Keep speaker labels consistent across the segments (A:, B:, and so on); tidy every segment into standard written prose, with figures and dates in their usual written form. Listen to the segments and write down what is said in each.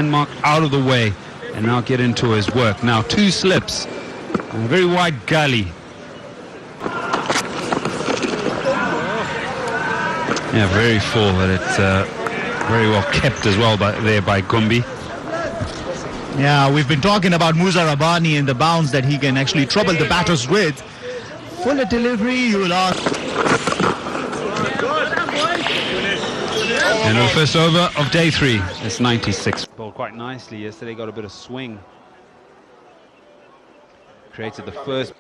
A: landmark out of the way and now get into his work. Now 2 slips and a very wide gully. Yeah, very full, but it's very well kept as well there by Gumbi.
B: Yeah, we've been talking about Musa Rabbani and the bounce that he can actually trouble the batters with. Fuller delivery, you will ask.
A: And the first over of day 3. It's 96. Bowled quite nicely yesterday, got a bit of swing. Created the first.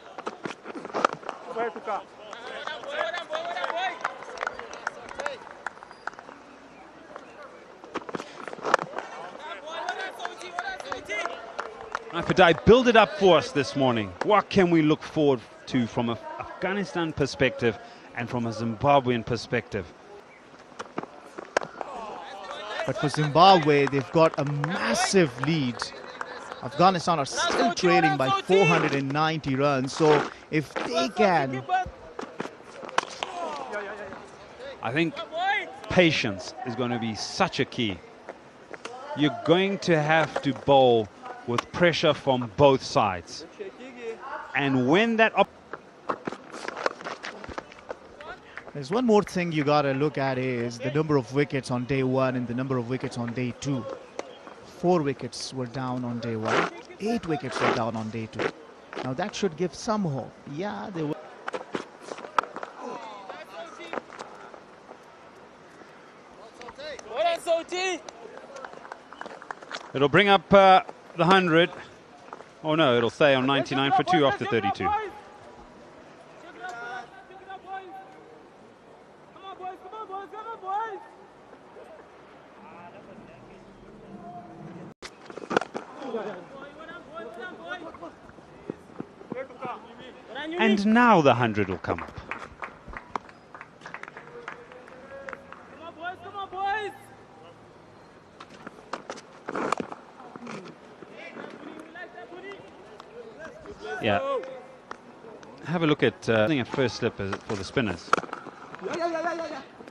A: Padai, build it up for us this morning. What can we look forward to from an Afghanistan perspective and from a Zimbabwean perspective?
B: But for Zimbabwe, they've got a massive lead. Afghanistan are still trailing by 490 runs. So if they can...
A: I think patience is going to be such a key. You're going to have to bowl with pressure from both sides. And when that...
B: There's one more thing you got to look at is the number of wickets on day 1 and the number of wickets on day 2. 4 wickets were down on day 1. 8 wickets were down on day 2. Now that should give some hope. Yeah, they were.
A: It'll bring up the 100. Oh no, it'll stay on 99 for 2 after 32. And now the 100 will come up. Yeah. Have a look at first slip for the spinners.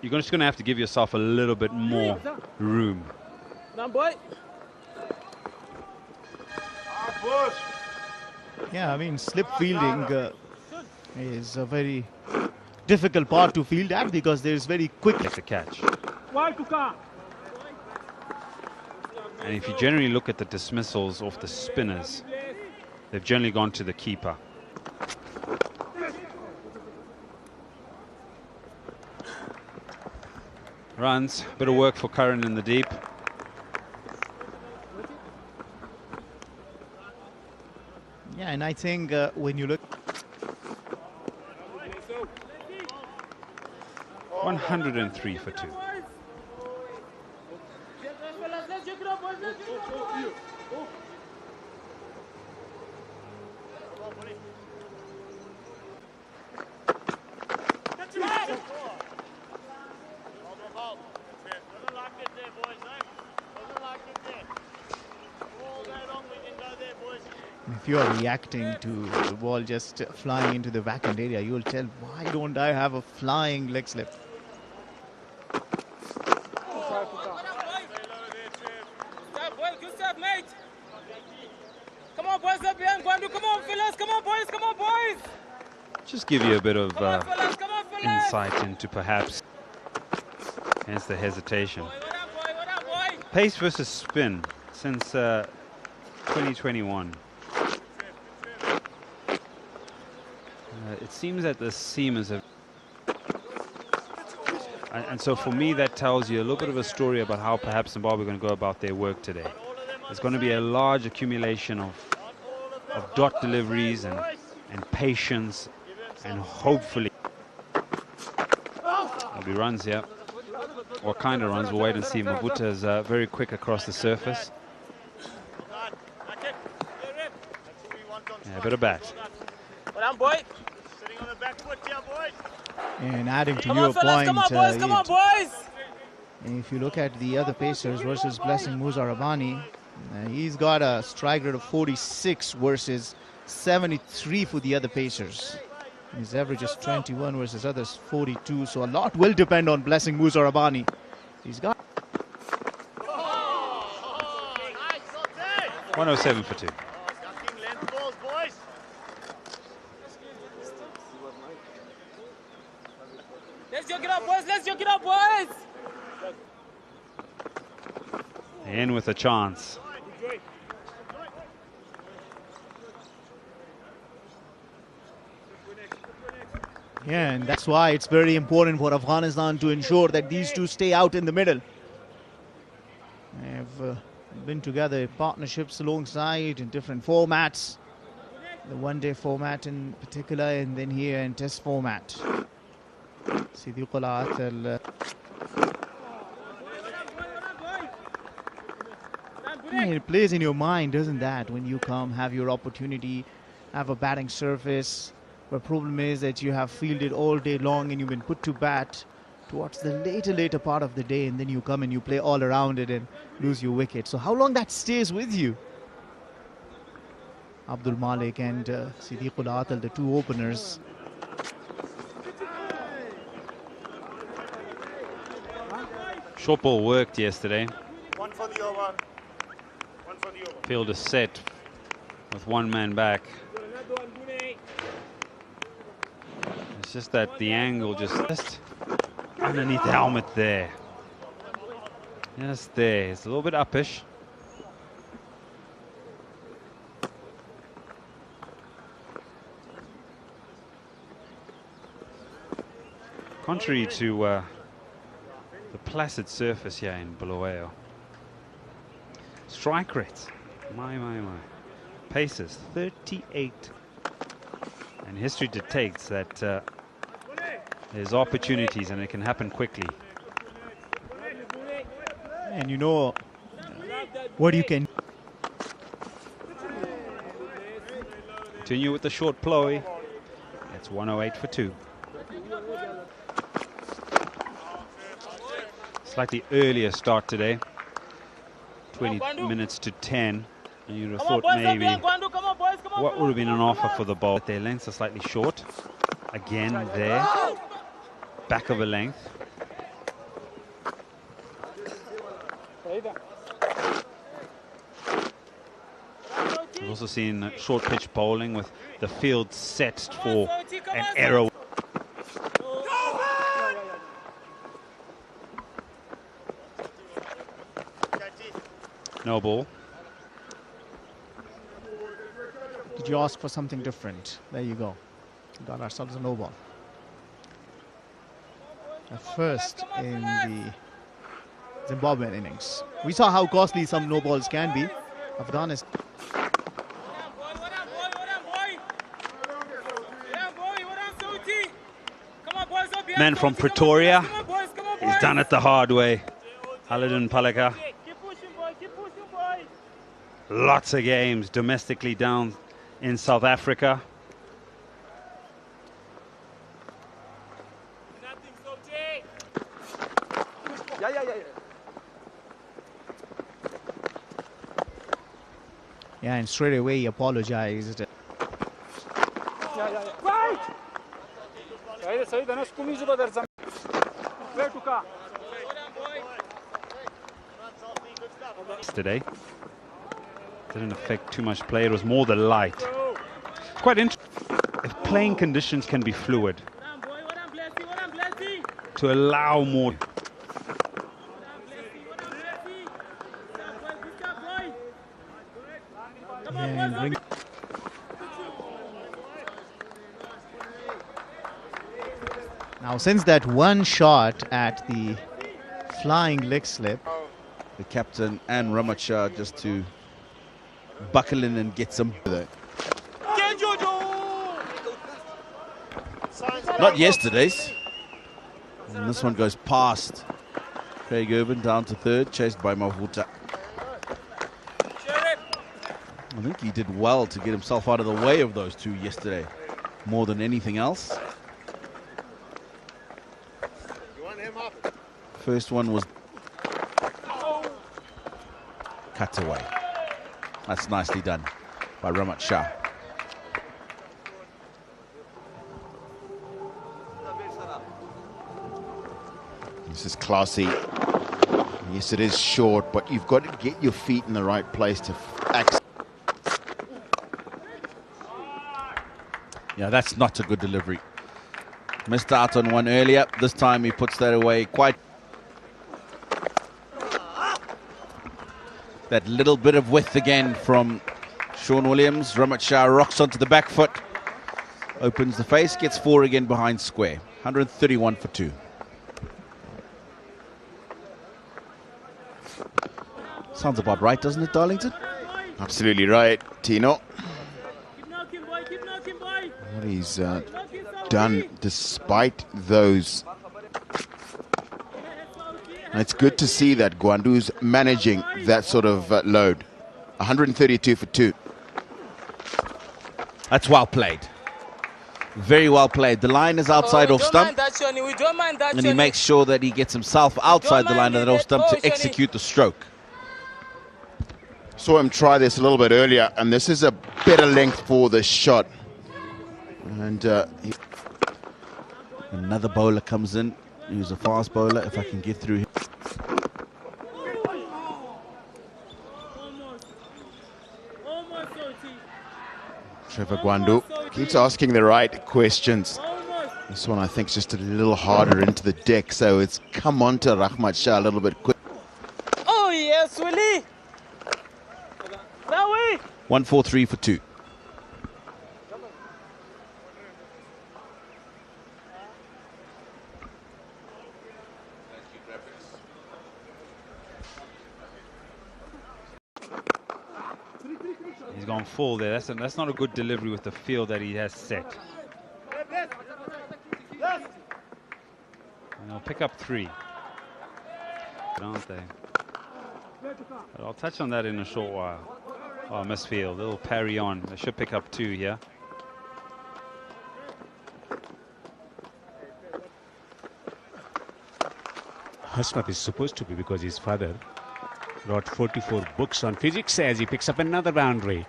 A: You're just going to have to give yourself a little bit more room.
B: Yeah, I mean, slip fielding is a very difficult part to field at because there's very quick
A: to catch. And if you generally look at the dismissals of the spinners, they've generally gone to the keeper. Runs, bit of work for Curran in the deep.
B: Yeah, and I think when you look...
A: 103 for 2.
B: If you are reacting to the ball just flying into the vacant area, you will tell, why don't I have a flying leg slip?
C: Good stuff, mate. Come on, boys, up behind Gwandu. Come on, fellas. Come on, boys. Come on, boys.
A: Just give you a bit of insight into perhaps, hence the hesitation. Pace versus spin since 2021. It seems that the seamers have... And so for me, that tells you a little bit of a story about how perhaps Zimbabwe are going to go about their work today. There's going to be a large accumulation of dot deliveries and patience, and hopefully there'll be runs here. What kind of runs? We'll wait and see. Mavuta is very quick across the surface. Yeah, a bit of bat.
B: And adding to your point, if you look at the other Pacers versus Blessing Musa Rabbani, he's got a strike rate of 46 versus 73 for the other Pacers. His average is 21 versus others 42, so a lot will depend on Blessing Musa Rabbani. He's got...
A: 107 for 2.
C: Let's joke it up, boys. Let's joke it up, boys.
A: In with a chance.
B: Yeah, and that's why it's very important for Afghanistan to ensure that these two stay out in the middle. They've been together in partnerships alongside in different formats. The one-day format in particular, and then here in test format. It plays in your mind, doesn't that? When you come, have your opportunity, have a batting surface. The problem is that you have fielded all day long and you've been put to bat towards the later part of the day, and then you come and you play all around it and lose your wicket. So how long that stays with you? Abdul Malik and Siddiqul Atal, the two openers.
A: Short ball worked yesterday.
D: One for the over. One for the over.
A: Field is set with one man back. It's just that the angle just underneath the helmet there. Just there. It's a little bit uppish. Contrary to the placid surface here in Bulawayo. Strike rate, my. Paces, 38. And history dictates that there's opportunities and it can happen quickly.
B: And you know what you can.
A: Continue with the short ploy. It's 108 for 2. Slightly earlier start today. 20 minutes to 10. And you'd have thought maybe what would have been an offer for the ball. But their lengths are slightly short. Again there. Back of a length. We've also seen short pitch bowling with the field set for an error. No ball.
B: Did you ask for something different? There you go. Got ourselves a no ball. A first in the Zimbabwean innings. We saw how costly some no balls can be. Afghanistan.
A: Man from Pretoria. He's done it the hard way. Halidin Paleka. Lots of games domestically down in South Africa.
B: Yeah, and straight away he apologized.
A: Today didn't affect too much play. It was more the light. It's quite interesting if playing conditions can be fluid to allow more.
B: Now, since that one shot at the flying leg slip,
E: the captain and Ramacha just to buckle in and get some. Not yesterday's. And this one goes past Craig Urban down to third, chased by Mavuta. I think he did well to get himself out of the way of those two yesterday, more than anything else. First one was cut away. That's nicely done by Ramat Shah.
F: This is classy. Yes, it is short, but you've got to get your feet in the right place to access.
E: Yeah, that's not a good delivery. Missed out on one earlier. This time he puts that away quite. That little bit of width again from Sean Williams. Ramat Shah rocks onto the back foot. Opens the face, gets 4 again behind square. 131 for 2. Sounds about right, doesn't it, Darlington?
F: Absolutely right, Tino.
C: Keep knocking, boy. Keep knocking, boy.
F: What he's done despite those. And it's good to see that Gwandu's managing that sort of load. 132 for 2.
E: That's well played. Very well played. The line is outside off stump.
C: We don't mind that,
E: And he makes sure that he gets himself outside the line of that off stump to execute the stroke.
F: Saw him try this a little bit earlier, and this is a better length for the shot. And
E: Another bowler comes in. He's a fast bowler. If I can get through him.
F: Trevor Gwandu keeps asking the right questions. This one I think is just a little harder into the deck, so it's come on to Rahmat Shah a little bit quick.
C: Oh, yes, Willie. That way.
E: 143 for 2.
A: He's gone full there. That's not a good delivery with the field that he has set. And they'll pick up 3. Aren't they? But I'll touch on that in a short while. Oh, misfield. Little parry on. They should pick up 2 here.
G: Hashmat is supposed to be, because his father wrote 44 books on physics as he picks up another boundary.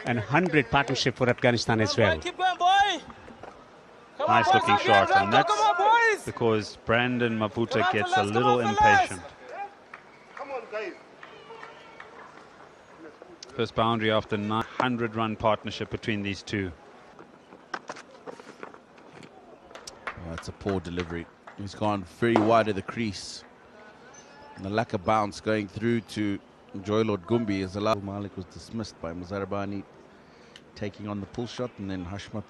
G: And 100 partnership for Afghanistan as well.
C: Keep going, boy.
A: Nice looking shot, and that's because Brandon Maputa gets a little impatient. First boundary after 900-run partnership between these two.
E: Oh, that's a poor delivery. He's gone very wide of the crease. And the lack of bounce going through to Joy Lord Gumbi is allowed. Malik was dismissed by Mazarbani taking on the pull shot, and then Hashmat.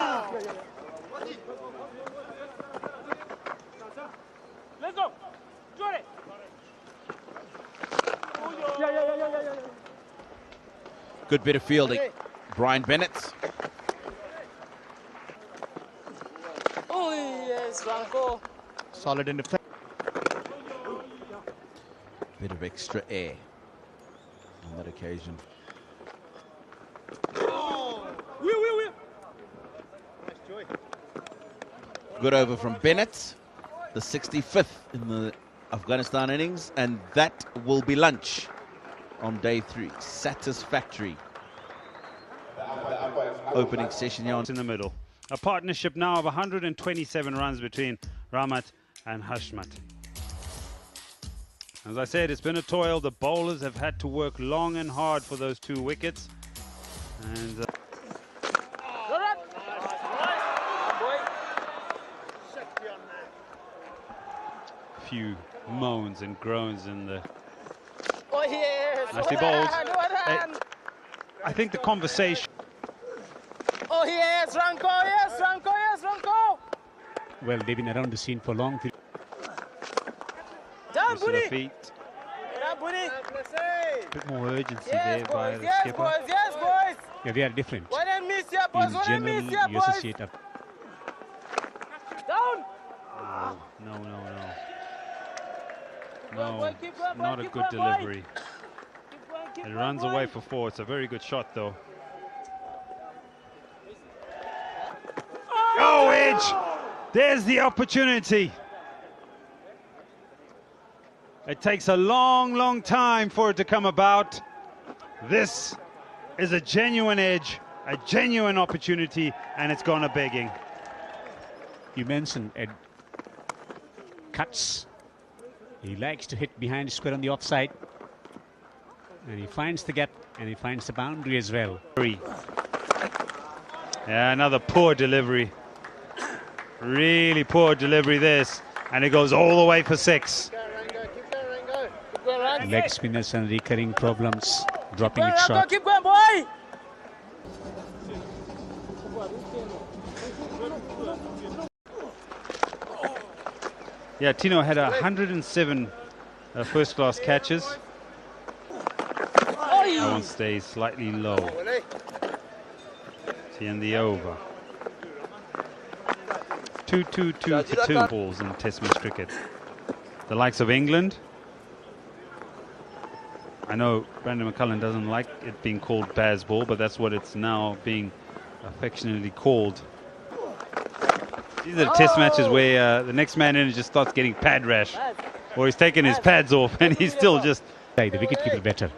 C: Let's go. Join it.
E: Good bit of fielding. Brian Bennett.
C: Oh, yes, Ranko.
B: Solid in defense.
E: Bit of extra air on that occasion. Good over from Bennett, the 65th in the Afghanistan innings, and that will be lunch on day 3. Satisfactory opening session here
A: In the middle. A partnership now of 127 runs between Ramat and Hashmat. As I said, it's been a toil. The bowlers have had to work long and hard for those 2 wickets. And few moans and groans in the...
C: Oh, yes.
A: Nicely bowled. I think the conversation...
C: Oh, yes, Ranko, yes, Ranko, yes, Ranko.
G: Well, they've been around the scene for long.
C: Down,
A: Use of the
C: Budi.
A: feet.
C: Down, Budi.
A: A bit more urgency
C: Yes,
A: there by
C: boys,
A: the
C: yes,
A: skipper.
C: boys, yes, boys.
G: Yeah, they are different.
C: What I miss here, boys,
G: In
C: what I miss
G: general,
C: here,
G: you
C: boys.
G: associate
C: Down.
A: No, no, no.
C: Keep going,
A: No,
C: boy, keep going, boy,
A: not a
C: keep
A: good
C: going, boy.
A: delivery.
C: Keep going, keep
A: It
C: going,
A: runs
C: boy.
A: away for 4. It's a very good shot, though. Oh, edge! There's the opportunity. It takes a long, long time for it to come about. This is a genuine edge, a genuine opportunity, and it's gone a begging.
G: You mentioned Ed cuts. He likes to hit behind the square on the offside. And he finds the gap, and he finds the boundary as well.
A: Yeah, another poor delivery. Really poor delivery this. And it goes all the way for 6.
G: Leg spinners and recurring problems, dropping it
C: Rango,
G: short.
C: keep going, boy.
A: Yeah, Tino had 107 first-class catches. That one stays slightly low. See in the over. 2-2-2 for 2 balls in Test match cricket. The likes of England. I know Brandon McCullum doesn't like it being called Baz ball, but that's what it's now being affectionately called. These are the Test matches where the next man in just starts getting pad rash, or he's taking his pads off and he's still just...
G: The wicketkeeper better.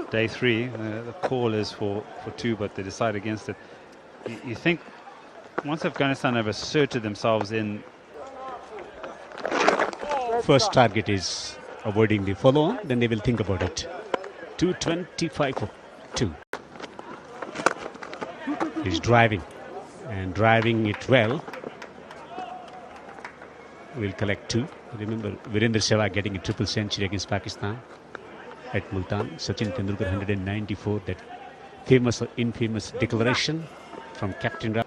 A: Day 3, the call is for 2, but they decide against it. You think once Afghanistan have asserted themselves in...
G: First target is avoiding the follow-on, then they will think about it. 225 for 2. He's driving, and driving it well. Will collect 2. Remember, Virendra Sehwag getting a triple century against Pakistan at Multan. Sachin Tendulkar 194. That famous or infamous declaration from Captain Ra.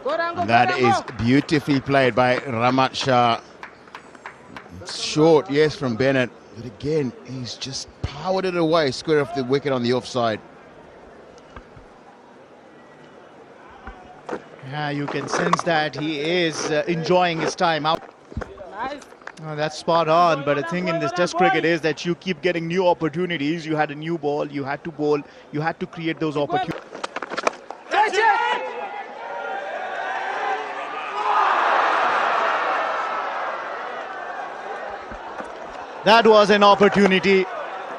F: And that is beautifully played by Ramat Shah. Short, yes, from Bennett. But again, he's just powered it away, square off the wicket on the offside.
B: Yeah, you can sense that he is enjoying his time out. Oh, that's spot on, but the thing in this Test cricket is that you keep getting new opportunities. You had a new ball, you had to bowl, you had to create those opportunities. That was an opportunity,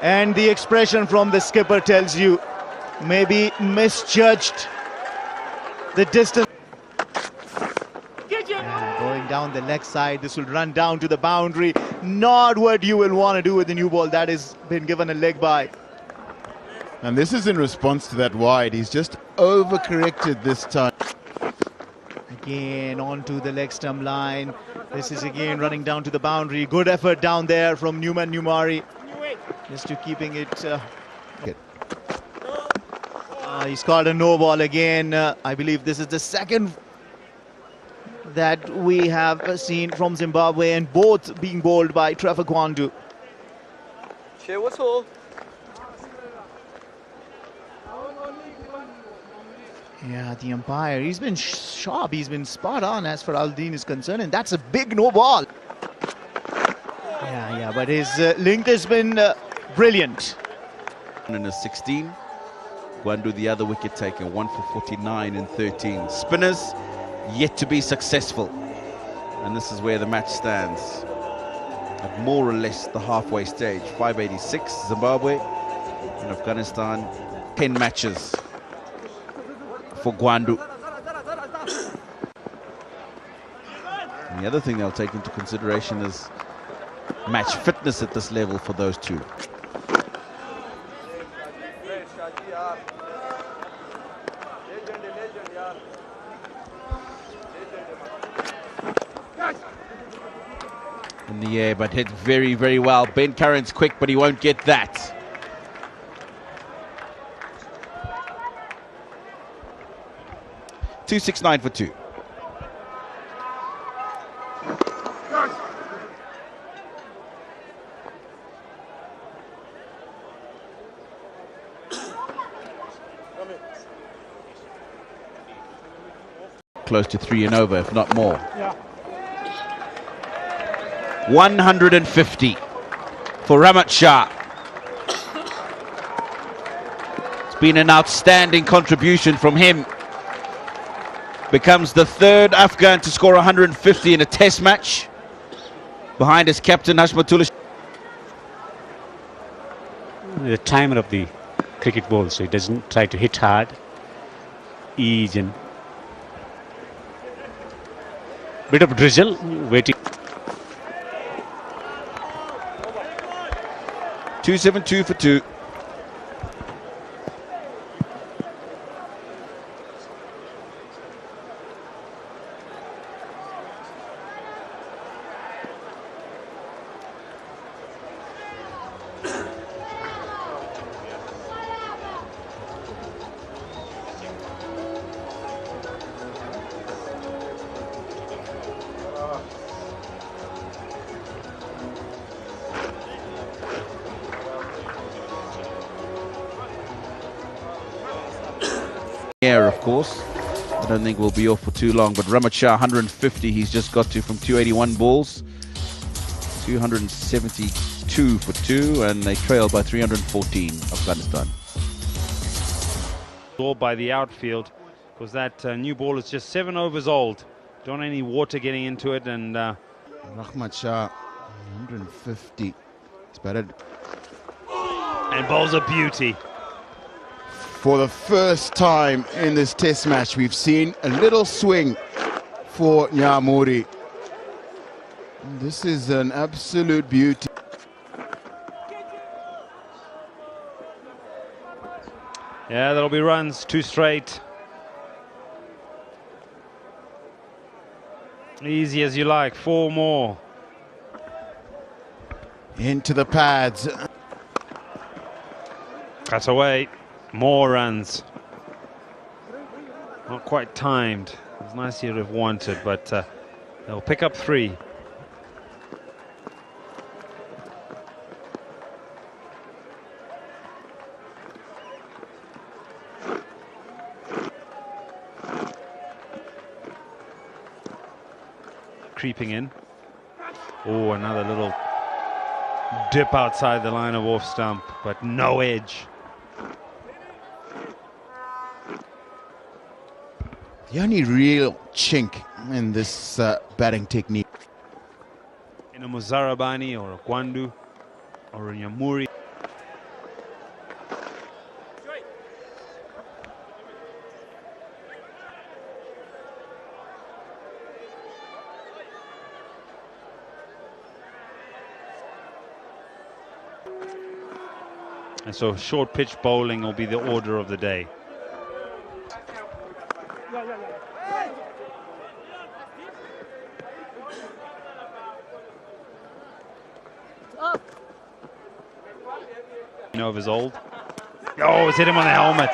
B: and the expression from the skipper tells you maybe misjudged the distance. Yeah, going down the leg side, this will run down to the boundary. Not what you will want to do with the new ball. That has been given a leg by.
F: And this is in response to that wide. He's just overcorrected this time.
B: Again onto the leg stump line. This is again running down to the boundary. Good effort down there from Newman Numari. Just to keeping it. He's called a no ball again. I believe this is the second that we have seen from Zimbabwe, and both being bowled by Trevor Gwandu.
C: What's all?
B: Yeah, the umpire, he's been sharp, he's been spot on as far as Aldin is concerned, and that's a big no ball. Yeah, but his length has been brilliant.
E: In a 16, Gwandu the other wicket taker, 1 for 49 in 13. Spinners yet to be successful, and this is where the match stands at more or less the halfway stage. 586 Zimbabwe and Afghanistan, 10 matches for Gwandu. And the other thing they'll take into consideration is match fitness at this level for those two. In the air, but hit very, very well. Ben Curran's quick, but he won't get that. .269 for 2. Close to 3 and over, if not more. 150 for Ramat Shah. It's been an outstanding contribution from him. Becomes the third Afghan to score 150 in a Test match, behind his captain Hashmatullah.
G: The timer of the cricket ball, so he doesn't try to hit hard. Ease in. Bit of drizzle, waiting.
E: 272 for 2. Air, of course. I don't think we'll be off for too long, but Rahmat Shah 150 he's just got to from 281 balls. 272 for 2, and they trail by 314 Afghanistan.
A: All by the outfield, because that new ball is just 7 overs old. Don't want any water getting into it, and
F: Rahmat Shah, 150. It's batted.
A: And bowls a beauty.
F: For the first time in this test match, we've seen a little swing for Nyamuri. This is an absolute beauty.
A: Yeah, there'll be runs, 2 straight. Easy as you like, 4 more.
F: Into the pads.
A: Cut away, more runs. Not quite timed. It was nice you'd have wanted, but they'll pick up 3. Creeping in. Oh, another little dip outside the line of off stump, but no edge.
F: The only real chink in this batting technique.
A: In a Muzarabani or a Gwandu or a Nyamuri. And so short pitch bowling will be the order of the day. Overs old. Oh, it's hit him on the helmet.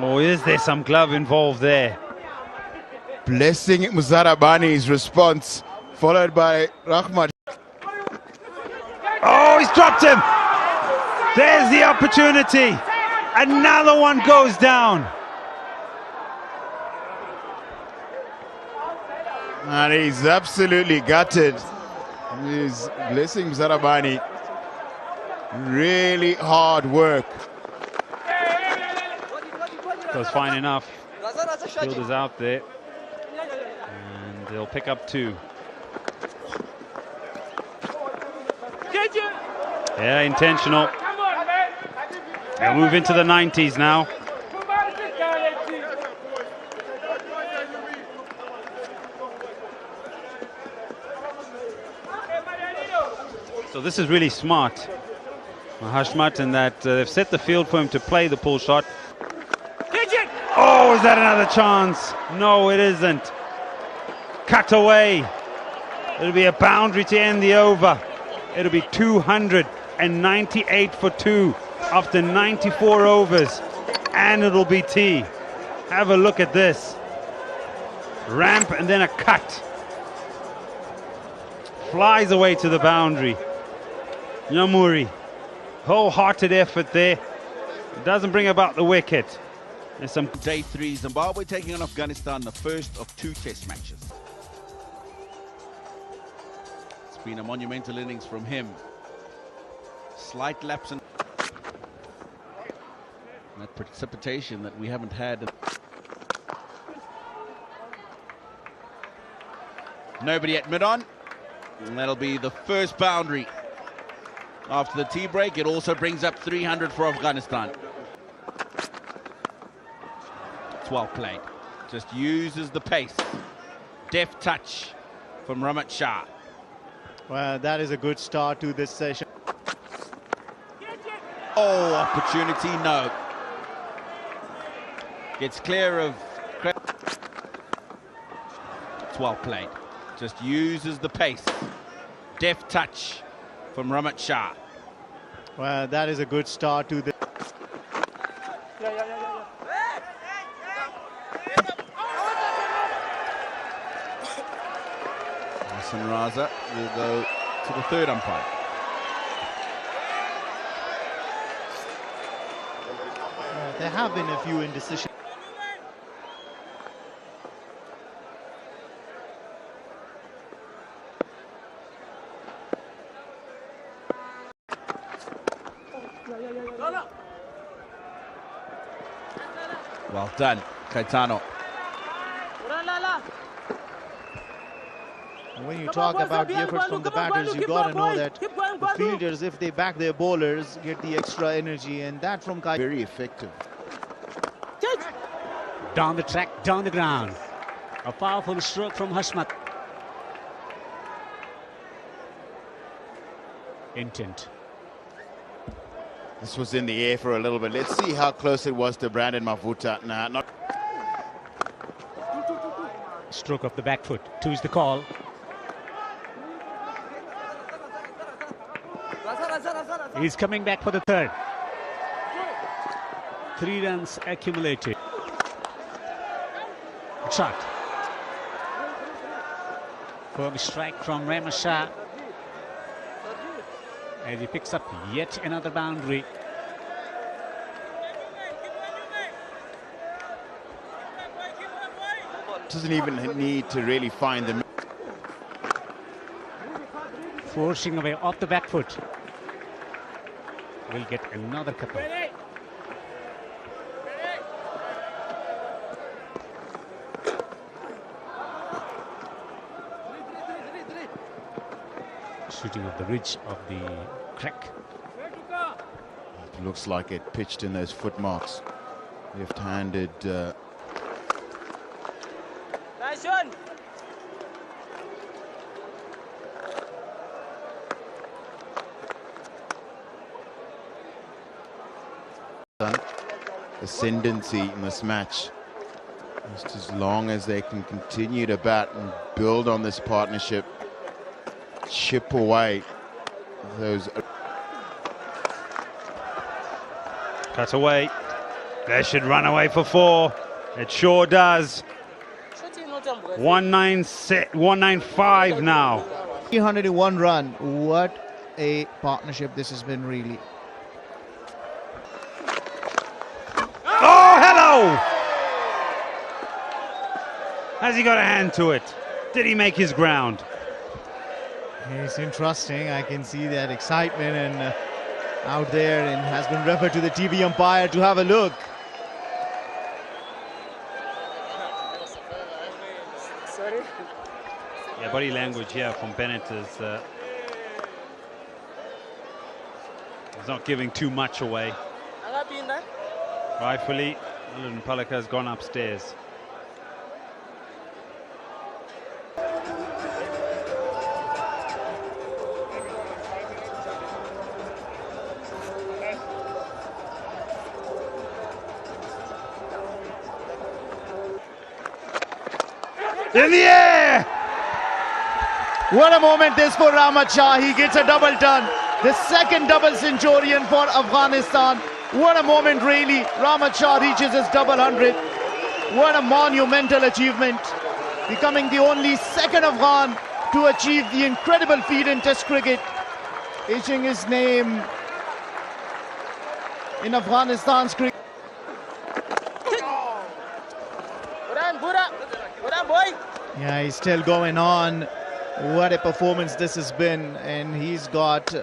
A: Oh, is there some glove involved there?
F: Blessing Muzarabani's response, followed by Rahmat.
A: Oh, he's dropped him. There's the opportunity. Another one goes down.
F: And he's absolutely gutted. He's Blessing Muzarabani. Really hard work.
A: Goes fine enough. Fielder's out there. And they'll pick up 2. Yeah, intentional. They'll move into the 90s now. So this is really smart, Hashmat, in that they've set the field for him to play the pull shot. Oh, is that another chance? No, it isn't. Cut away. It'll be a boundary to end the over. It'll be 298 for 2 after 94 overs, and it'll be tea. Have a look at this. Ramp and then a cut. Flies away to the boundary. Nyamuri, wholehearted effort there. It doesn't bring about the wicket. There's some.
E: Day 3, Zimbabwe taking on Afghanistan, the first of 2 test matches. It's been a monumental innings from him. Slight lapse in that precipitation that we haven't had. Nobody at mid-on, and that'll be the first boundary. After the tea break, it also brings up 300 for Afghanistan. It's well played. Just uses the pace. Deft touch from Rahmat Shah.
B: Well, that is a good start to this session.
E: Oh, opportunity, no. Gets clear of... It's well played. Just uses the pace. Deft touch from Ramat Shah.
B: Well, that is a good start to this.
E: Hassan Raza will go to the third umpire.
B: There have been a few indecisions.
E: Well done, Caetano.
B: When you talk about the efforts from the batters, you got to know that the fielders, if they back their bowlers, get the extra energy, and that from Kai.
F: Very effective.
G: Down the track, down the ground. A powerful stroke from Hashmat. Intent.
F: This was in the air for a little bit. Let's see how close it was to Brandon Mavuta. Nah, not.
G: Stroke of the back foot. Two is the call. He's coming back for the third. 3 runs accumulated. Shot. Firm strike from Ramat Shah. And he picks up yet another boundary.
F: Doesn't even need to really find them.
G: Forcing away off the back foot. Will get another couple. Shooting off the ridge of the crack.
F: It looks like it pitched in those foot marks. Left-handed.
C: Nice one.
F: Ascendancy in this match. Just as long as they can continue to bat and build on this partnership, chip away those.
A: Cut away. They should run away for 4. It sure does. 195 now.
B: 301 run. What a partnership this has been, really.
A: Oh, hello! Has he got a hand to it? Did he make his ground?
B: It's interesting. I can see that excitement and out there, and has been referred to the TV umpire to have a look.
C: Sorry.
A: Yeah, body language here from Bennett is he's not giving too much away. Rightfully, Alan Palaka has gone upstairs. In the air!
B: What a moment this for Ramat Shah. He gets a double turn. The second double centurion for Afghanistan. What a moment, really. Ramat Shah reaches his double 100. What a monumental achievement. Becoming the only second Afghan to achieve the incredible feat in Test cricket. Etching his name in Afghanistan's cricket. Yeah, he's still going on. What a performance this has been. And he's got